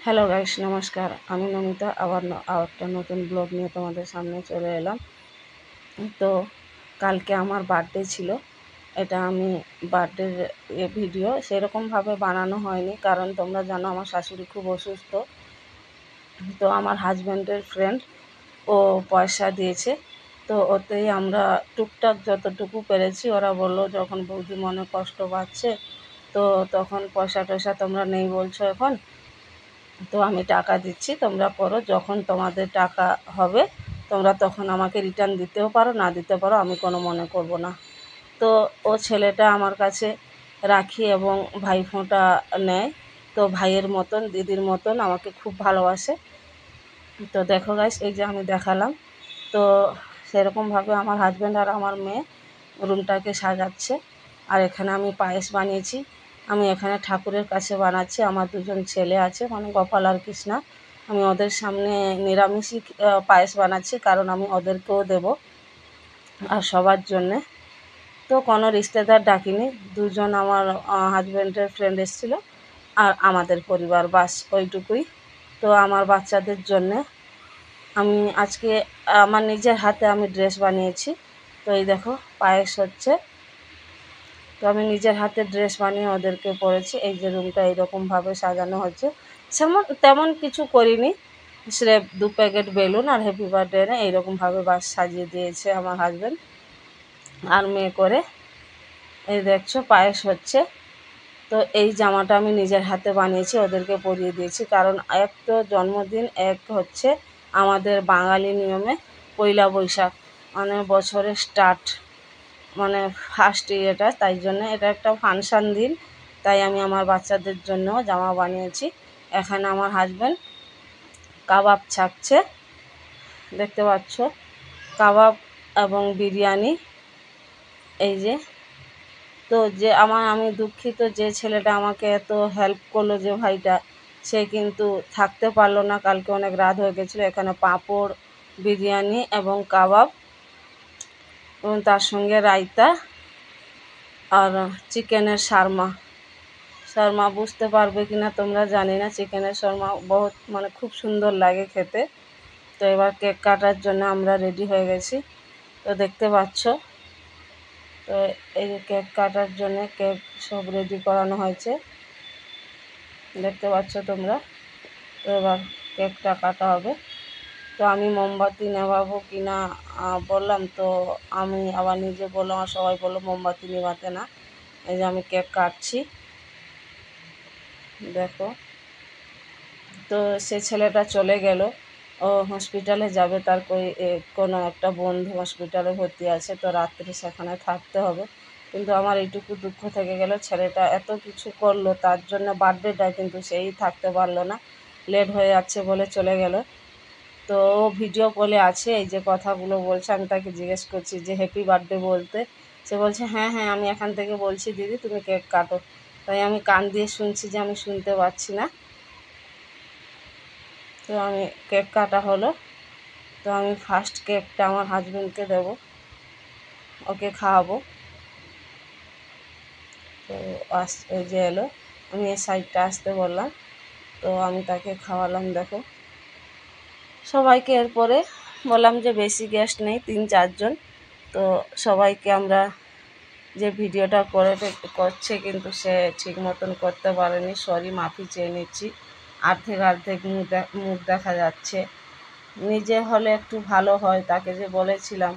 Hello guys, নমস্কার। আমি নমিতা আবার একটা নতুন ব্লগ নিয়ে তোমাদের সামনে চলে এলাম। তো কালকে আমার বার্থডে ছিল। এটা আমি বার্থডের ভিডিও সেরকমভাবে বানানো হয়নি, কারণ তোমরা জানো আমার শাশুড়ি খুব অসুস্থ। তো আমার হাজব্যান্ডের ফ্রেন্ড ও পয়সা দিয়েছে, তো ওতেই আমরা টুকটাক যতটুকু পেরেছি। ওরা বললো যখন বৌদি মনে কষ্ট পাচ্ছে, তো তখন পয়সা টয়সা তোমরা নেই বলছো এখন, তো আমি টাকা দিচ্ছি, তোমরা করো, যখন তোমাদের টাকা হবে তোমরা তখন আমাকে রিটার্ন দিতেও পারো, না দিতে পারো, আমি কোনো মনে করব না। তো ও ছেলেটা আমার কাছে রাখি এবং ভাইফোঁটা নেয়। তো ভাইয়ের মতন, দিদির মতন আমাকে খুব ভালোবাসে। তো দেখো গাইস, এই যে আমি দেখালাম। তো সেরকমভাবে আমার হাজব্যান্ড আর আমার মেয়ে রুমটাকে সাজাচ্ছে। আর এখানে আমি পায়েস বানিয়েছি। আমি এখানে ঠাকুরের কাছে বানাচ্ছি। আমার দুজন ছেলে আছে, মানে গোপাল আর কৃষ্ণা। আমি ওদের সামনে নিরামিষই পায়েস বানাচ্ছি, কারণ আমি ওদেরকেও দেব আর সবার জন্যে। তো কোনো রিশতেদার ডাকিনি, দুজন আমার হাজব্যান্ডের ফ্রেন্ড এসেছিলো আর আমাদের পরিবার, বাস ওইটুকুই। তো আমার বাচ্চাদের জন্যে আমি আজকে আমার নিজের হাতে আমি ড্রেস বানিয়েছি। তো এই দেখো পায়েস হচ্ছে। তো আমি নিজের হাতে ড্রেস বানিয়ে ওদেরকে পরেছি। এই যে রুমটা এইরকমভাবে সাজানো হচ্ছে। তেমন কিছু করিনি, স্রেফ 2 প্যাকেট বেলুন আর হ্যাপি বার্থডে এইরকমভাবে বাস সাজিয়ে দিয়েছে আমার হাজব্যান্ড আর মেয়ে করে। এই দেখছো পায়েস হচ্ছে। তো এই জামাটা আমি নিজের হাতে বানিয়েছি, ওদেরকে পরিয়ে দিয়েছি, কারণ এক তো জন্মদিন, এক হচ্ছে আমাদের বাঙালি নিয়মে পয়লা বৈশাখ, মানে বছরের স্টার্ট, মানে ফার্স্ট ইয়েটা, তাই জন্য এটা একটা ফাংশান দিন। তাই আমি আমার বাচ্চাদের জন্য জামা বানিয়েছি। এখানে আমার হাজব্যান্ড কাবাব ছাকছে, দেখতে পাচ্ছ, কাবাব এবং বিরিয়ানি। এই যে, তো যে আমি দুঃখিত, যে ছেলেটা আমাকে এত হেল্প করলো, যে ভাইটা, সে কিন্তু থাকতে পারলো না, কালকে অনেক রাত হয়ে গেছিলো। এখানে পাঁপড়, বিরিয়ানি এবং কাবাব এবং তার সঙ্গে রায়তা আর চিকেনের শর্মা বুঝতে পারবে কি না তোমরা জানি না। চিকেনের শর্মা বহুত, মানে খুব সুন্দর লাগে খেতে। তো এবার কেক কাটার জন্য আমরা রেডি হয়ে গেছি, তো দেখতে পাচ্ছ। তো এই যে কেক কাটার জন্য কেক সব রেডি করানো হয়েছে, দেখতে পাচ্ছ তোমরা। তো এবার কেকটা কাটা হবে। তো আমি মোমবাতি নেভাবো কি না বললাম, তো আমি আবার নিজে বললাম আর সবাই বললো মোমবাতি নেভাতে না। এই যে আমি কেক কাটছি, দেখো। তো সে ছেলেটা চলে গেল, ও হসপিটালে যাবে, তার কোনো একটা বন্ধু হসপিটালে ভর্তি আছে, তো রাত্রে সেখানে থাকতে হবে। কিন্তু আমার এইটুকু দুঃখ থেকে গেল, ছেলেটা এত কিছু করলো তার জন্য বার্থডেটা, কিন্তু সেই থাকতে পারলো না, লেট হয়ে যাচ্ছে বলে চলে গেল। তো ও ভিডিও কলে আছে, এই যে কথাগুলো বলছে, আমি তাকে জিজ্ঞেস করছি যে হ্যাপি বার্থডে বলতে, সে বলছে হ্যাঁ হ্যাঁ আমি এখান থেকে বলছি দিদি, তুমি কেক কাটো। তাই আমি কান দিয়ে শুনছি যে আমি শুনতে পাচ্ছি না। তো আমি কেক কাটা হলো। তো আমি ফার্স্ট কেকটা আমার হাজব্যান্ডকে দেবো, ওকে খাওয়াবো। তো এই যে এলো, আমি এই সাইডটা আসতে বললাম, তো আমি তাকে খাওয়ালাম। দেখো সবাইকে, এরপরে বললাম যে বেশি গেস্ট নেই, 3-4 জন। তো সবাইকে আমরা, যে ভিডিওটা করছে কিন্তু সে ঠিক মতন করতে পারেনি, সরি, মাফি চেয়ে নিচ্ছি। অর্ধেক মুখ দেখা যাচ্ছে। নিজে হলে একটু ভালো হয়, তাকে যে বলেছিলাম,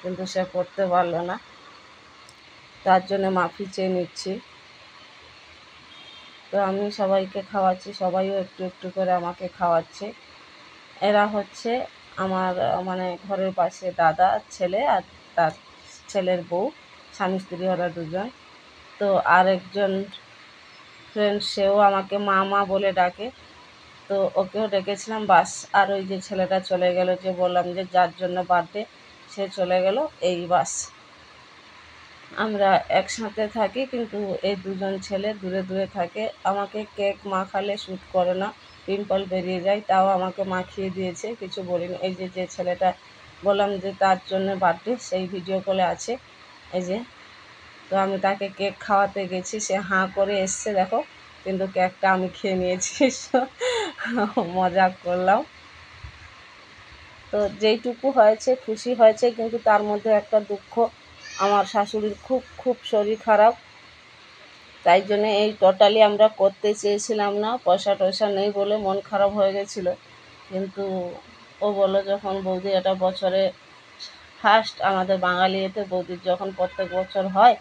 কিন্তু সে করতে পারলো না, তার জন্য মাফি চেয়ে নিচ্ছি। তো আমি সবাইকে খাওয়াচ্ছি, সবাইও একটু একটু করে আমাকে খাওয়াচ্ছে। এরা হচ্ছে আমার মানে ঘরের পাশে দাদা ছেলে আর তার ছেলের বউ, স্বামী স্ত্রী ওরা দুজন। তো আরেকজন ফ্রেন্ড, সেও আমাকে মা মা বলে ডাকে, তো ওকেও ডেকেছিলাম, বাস। আর ওই যে ছেলেটা চলে গেল, যে বললাম যে যার জন্য বার্থডে, সে চলে গেল, এই বাস। আমরা একসাথে থাকি, কিন্তু এই দুজন ছেলে দূরে দূরে থাকে। আমাকে কেক মাখালে শ্যুট করে না, পিম্পল বেরিয়ে যায়, তাও আমাকে মাখিয়ে দিয়েছে, কিছু বলিনি। এই যে ছেলেটা বললাম যে তার জন্য বার্থডে, সেই ভিডিও কলে আছে, এই যে। তো আমি তাকে কেক খাওয়াতে গেছি, সে হাঁ করে এসছে দেখো, কিন্তু কেকটা আমি খেয়ে নিয়েছি। মজা করলাম। তো যেইটুকু হয়েছে খুশি হয়েছে, কিন্তু তার মধ্যে একটা দুঃখ, আমার শাশুড়ির খুব খুব শরীর খারাপ, তাই জন্যে এই টোটালি আমরা করতে চেয়েছিলাম না, পয়সা টয়সা নেই বলে মন খারাপ হয়ে গেছিলো। কিন্তু ও বললো যখন বৌদি এটা বছরে ফার্স্ট আমাদের বাঙালি এতে বৌদির যখন প্রত্যেক বছর হয়,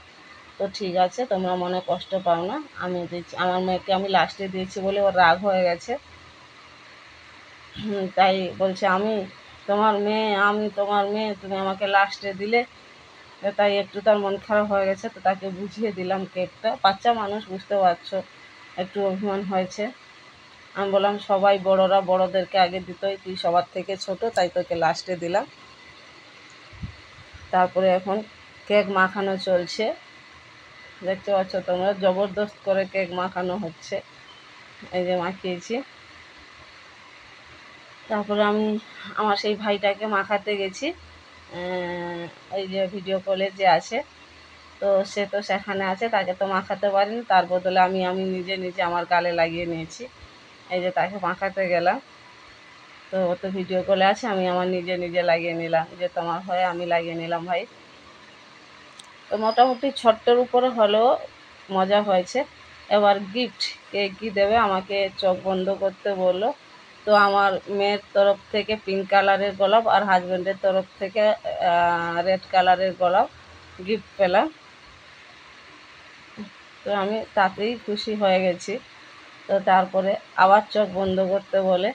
তো ঠিক আছে, তোমরা মনে কষ্ট পাও না, আমি দিচ্ছি। আমার মেয়েকে আমি লাস্টে দিয়েছি বলে ওর রাগ হয়ে গেছে। তাই বলছে আমি তোমার মেয়ে, তুমি আমাকে লাস্টে দিলে। তাই একটু তার মন খারাপ হয়ে গেছে, তো তাকে বুঝিয়ে দিলাম কেকটা। বাচ্চা মানুষ, বুঝতে পারছো, একটু অভিমান হয়েছে। আমি বললাম সবাই বড়রা বড়দেরকে আগে দিতই, তুই সবার থেকে ছোট, তাই তোকে লাস্টে দিলাম। তারপরে এখন কেক মাখানো চলছে, দেখতে পাচ্ছ তোমরা, জবরদস্ত করে কেক মাখানো হচ্ছে। এই যে মাখিয়েছি। তারপরে আমি আমার সেই ভাইটাকে মাখাতে গেছি, এই যে ভিডিও কলে যে আছে, তো সে তো সেখানে আছে, তাকে তো মাখাতে পারিনি, তার বদলে আমি নিজে নিজে আমার গালে লাগিয়ে নিয়েছি। এই যে তাকে মাখাতে গেলাম, তো ও তো ভিডিও কলে আছে, আমি আমার নিজে নিজে লাগিয়ে নিলাম, যে তোমার হয়ে আমি লাগিয়ে নিলাম ভাই। তো মোটামুটি ছোট্টর উপরে হলেও মজা হয়েছে। এবার গিফট, কে কী দেবে, আমাকে চোখ বন্ধ করতে বললো। তো আমার মেয়ের তরফ থেকে পিঙ্ক কালারের গোলাপ, আর হাজব্যান্ডের তরফ থেকে রেড কালারের গোলাপ গিফট পেলাম। তো আমি তাতেই খুশি হয়ে গেছি। তো তারপরে আবার চোখ বন্ধ করতে বলে।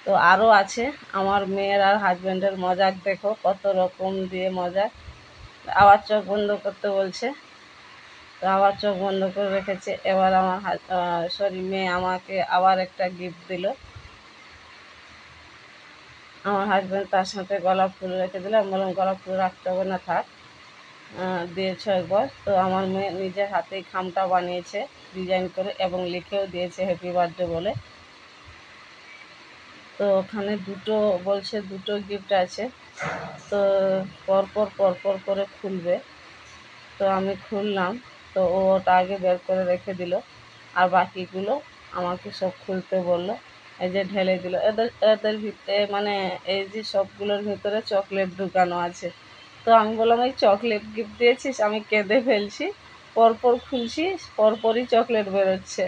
তো আরও আছে আমার মেয়ের আর হাজব্যান্ডের মজাক, দেখো কত রকম দিয়ে মজা। আবার চোখ বন্ধ করতে বলছে, তো আবার চোখ বন্ধ করে রেখেছে। এবার আমার মেয়ে আমাকে আবার একটা গিফট দিল। আমার হাজব্যান্ড তার সাথে গোলাপ ফুল রেখে দিল। আমি বললাম গোলাপ ফুল রাখতে হবে না, থাক, দিয়েছ একবার। তো আমার মেয়ে নিজের হাতেই খামটা বানিয়েছে ডিজাইন করে, এবং লিখেও দিয়েছে হ্যাপি বার্থডে বলে। তো ওখানে বলছে দুটো গিফট আছে, তো পরপর পরপর করে খুলবে। তো আমি খুললাম, তো ও ওটা আগে বের করে রেখে দিল, আর বাকিগুলো আমাকে সব খুলতে বললো। এই যে ঢেলে দিল, এদের এদের ভিতরে মানে এই যে সবগুলোর ভিতরে চকলেট ঢুকানো আছে। তো আমি বললাম এই চকলেট গিফট দিয়েছিস, আমি কেঁদে ফেলছি, পরপর খুলছি, পরপরই চকলেট বেরোচ্ছে।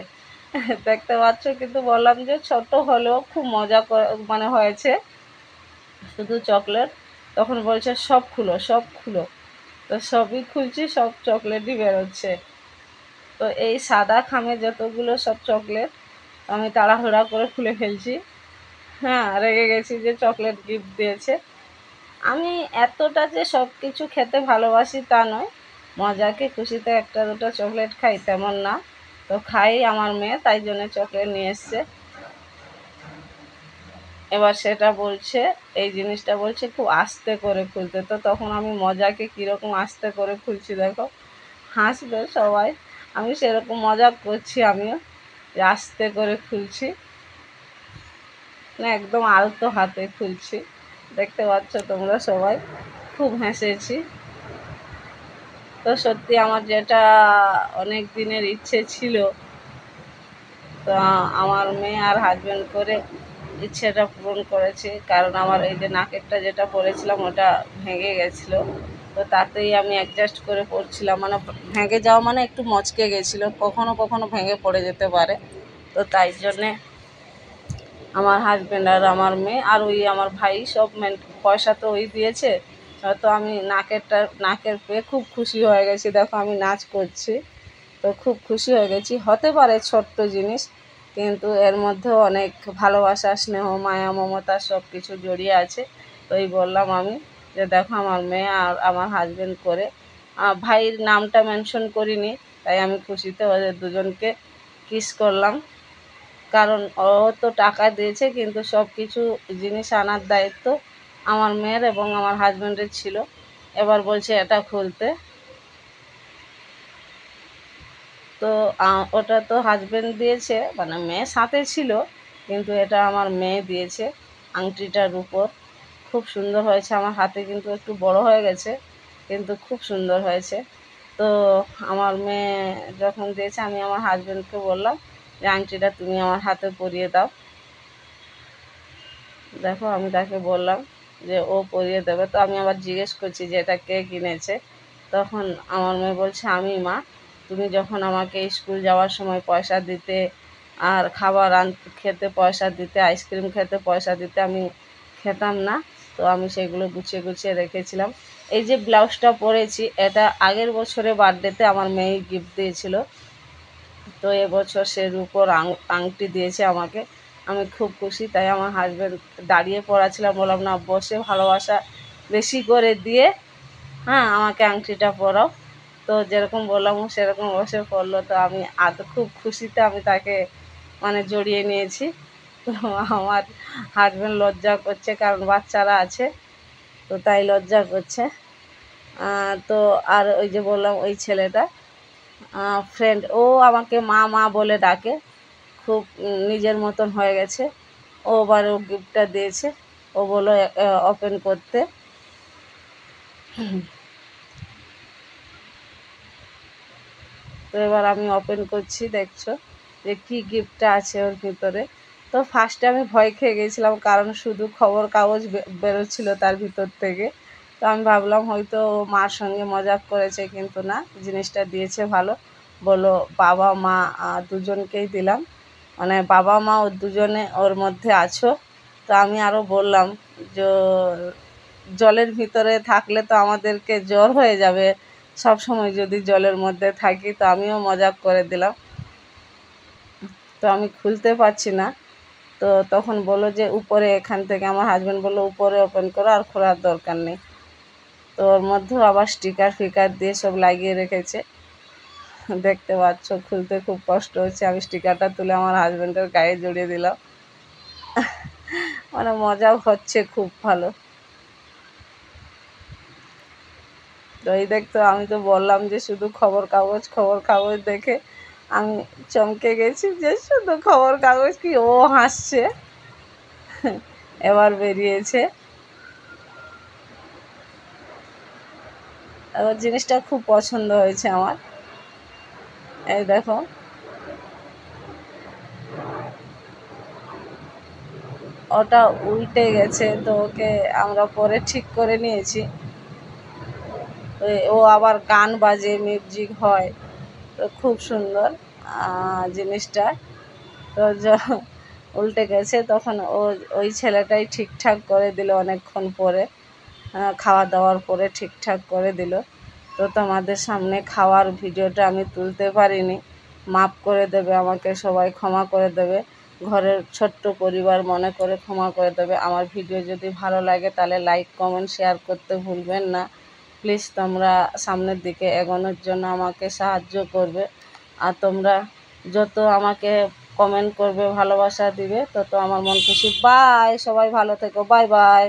দেখতে পাচ্ছ, কিন্তু বললাম যে ছোট হলেও খুব মজা মানে হয়েছে, শুধু চকলেট। তখন বলছে সব খুলো, সব খুলো। তো সবই খুলছি, সব চকলেটই বেরোচ্ছে। তো এই সাদা খামে যতগুলো সব চকলেট আমি তাড়াহুড়া করে খুলে ফেলছি। হ্যাঁ, রেগে গেছি যে চকলেট গিফট দিয়েছে। আমি এতটা যে সব কিছু খেতে ভালোবাসি তা নয়, মজাকে খুশিতে একটা দুটো চকলেট খাই তেমন না। তো খাই আমার মেয়ে, তাই জন্য চকলেট নিয়ে এসছে। এবার সেটা বলছে, এই জিনিসটা বলছে খুব আস্তে করে খুলতে। তো তখন আমি মজাকে কীরকম আস্তে করে খুলছি দেখো, হাসবে সবাই। আমি সেরকম মজা করছি, আমিও যে আস্তে করে খুলছি, না একদম আলতো হাতে খুলছি। দেখতে পাচ্ছ তোমরা সবাই, খুব হেসেছি। তো সত্যি আমার যেটা অনেক দিনের ইচ্ছে ছিল, তো আমার মেয়ে আর হাজব্যান্ড করে ইচ্ছেটা পূরণ করেছে। কারণ আমার এই যে নাকেরটা যেটা পরেছিলাম ওটা ভেঙে গেছিলো, তো তাতেই আমি অ্যাডজাস্ট করে পরছিলাম, মানে ভেঙে যাওয়া মানে একটু মচকে গেছিলো, কখনো কখনো ভেঙে পড়ে যেতে পারে। তো তাই জন্যে আমার হাজব্যান্ড আর আমার মেয়ে আর ওই আমার ভাই সব পয়সা তো ওই দিয়েছে। তো আমি নাকের পেয়ে খুব খুশি হয়ে গেছি, দেখো আমি নাচ করছি, তো খুব খুশি হয়ে গেছি। হতে পারে ছোট্ট জিনিস, কিন্তু এর মধ্যেও অনেক ভালোবাসা, স্নেহ, মায়া, মমতা সব কিছু জড়িয়ে আছে। তো এই বললাম আমি, যে দেখো আমার মেয়ে আর আমার হাজব্যান্ড করে। ভাইয়ের নামটা মেনশন করিনি, তাই আমি খুশিতে ওদের দুজনকে কিস করলাম। কারণ ও তো টাকা দিয়েছে, কিন্তু সব কিছু জিনিস আনার দায়িত্ব আমার মেয়ের এবং আমার হাজব্যান্ডের ছিল। এবার বলছে এটা খুলতে। তো ওটা তো হাজব্যান্ড দিয়েছে, মানে মেয়ে সাথে ছিল, কিন্তু এটা আমার মেয়ে দিয়েছে আংটিটার উপর। খুব সুন্দর হয়েছে, আমার হাতে কিন্তু একটু বড় হয়ে গেছে, কিন্তু খুব সুন্দর হয়েছে। তো আমার মেয়ে যখন দিয়েছে, আমি আমার হাজব্যান্ডকে বললাম যে আংটিটা তুমি আমার হাতে পরিয়ে দাও। দেখো আমি তাকে বললাম যে ও পরিয়ে দেবে। তো আমি আবার জিজ্ঞেস করছি যে এটা কে কিনেছে। তখন আমার মেয়ে বলছে আমি মা, তুমি যখন আমাকে স্কুল যাওয়ার সময় পয়সা দিতে আর খাবার খেতে পয়সা দিতে, আইসক্রিম খেতে পয়সা দিতে, আমি খেতাম না, তো আমি সেগুলো গুছিয়ে গুছিয়ে রেখেছিলাম। এই যে ব্লাউজটা পরেছি এটা আগের বছরে বার্থডেতে আমার মেয়ে গিফট দিয়েছিল। তো এবছর সে রূপোর আংটি দিয়েছে আমাকে, আমি খুব খুশি। তাই আমার হাজব্যান্ড দাঁড়িয়ে পড়াছিলাম, বললাম না বসে ভালোবাসা বেশি করে দিয়ে হ্যাঁ আমাকে আংটিটা পরাও। তো যেরকম বললাম ও সেরকম বসে পড়লো। তো আমি খুব খুশিতে আমি তাকে মানে জড়িয়ে নিয়েছি। তো আমার হাজব্যান্ড লজ্জা করছে কারণ বাচ্চারা আছে, তো তাই লজ্জা করছে। তো আর ওই যে বললাম ওই ছেলেটা ফ্রেন্ড, ও আমাকে মা মা বলে ডাকে, খুব নিজের মতন হয়ে গেছে। ও আবার ও গিফটটা দিয়েছে, ও বললো ওপেন করতে। তো এবার আমি ওপেন করছি, দেখছো যে কী গিফটটা আছে ওর ভিতরে। তো ফার্স্টে আমি ভয় খেয়ে গেছিলাম কারণ শুধু খবর কাগজ বেরোচ্ছিলো তার ভিতর থেকে। তো আমি ভাবলাম হয়তো ও মার সঙ্গে মজাক করেছে, কিন্তু না, জিনিসটা দিয়েছে ভালো। বলো বাবা মা দুজনকেই দিলাম, মানে বাবা মা ও দুজনে ওর মধ্যে আছো। তো আমি আরও বললাম যে জলের ভিতরে থাকলে তো আমাদেরকে জ্বর হয়ে যাবে সব সময় যদি জলের মধ্যে থাকি। তো আমিও মজাক করে দিলাম। তো আমি খুলতে পারছি না। তো তখন বললো যে উপরে, এখান থেকে আমার হাজব্যান্ড বললো উপরে ওপেন করো, আর খোলার দরকার নেই। তো ওর মধ্যেও আবার স্টিকার ফিকার দিয়ে সব লাগিয়ে রেখেছে, দেখতে পাচ্ছ। খুলতে খুব কষ্ট হচ্ছে, আমি স্টিকারটা তুলে আমার হাজব্যান্ডের গায়ে জড়িয়ে দিলাম। মানে মজাও হচ্ছে খুব ভালো। তো এই দেখতো, আমি তো বললাম যে শুধু খবর কাগজ দেখে আমি চমকে গেছি যে শুধু খবর কাগজ কি, ও হাসছে। এবার বেরিয়েছে। এবার জিনিসটা খুব পছন্দ হয়েছে আমার। এই দেখো, ওটা উল্টে গেছে, তো ওকে আমরা পরে ঠিক করে নিয়েছি। ও আবার গান বাজে, মিউজিক হয়, তো খুব সুন্দর জিনিসটা। তো উল্টে গেছে, তখন ওই ছেলেটাই ঠিকঠাক করে দিল অনেকক্ষণ পরে, খাওয়া দাওয়ার পরে ঠিকঠাক করে দিল। তো তোমাদের সামনে খাওয়ার ভিডিওটা আমি তুলতে পারিনি, মাফ করে দেবে আমাকে, সবাই ক্ষমা করে দেবে, ঘরের ছোট্ট পরিবার মনে করে ক্ষমা করে দেবে। আমার ভিডিও যদি ভালো লাগে তাহলে লাইক কমেন্ট শেয়ার করতে ভুলবেন না। প্লিজ তোমরা সামনের দিকে এগোনোর জন্য আমাকে সাহায্য করবে। আর তোমরা যত আমাকে কমেন্ট করবে, ভালোবাসা দিবে, তত আমার মন খুশি। বাই, সবাই ভালো থেকো, বাই বাই।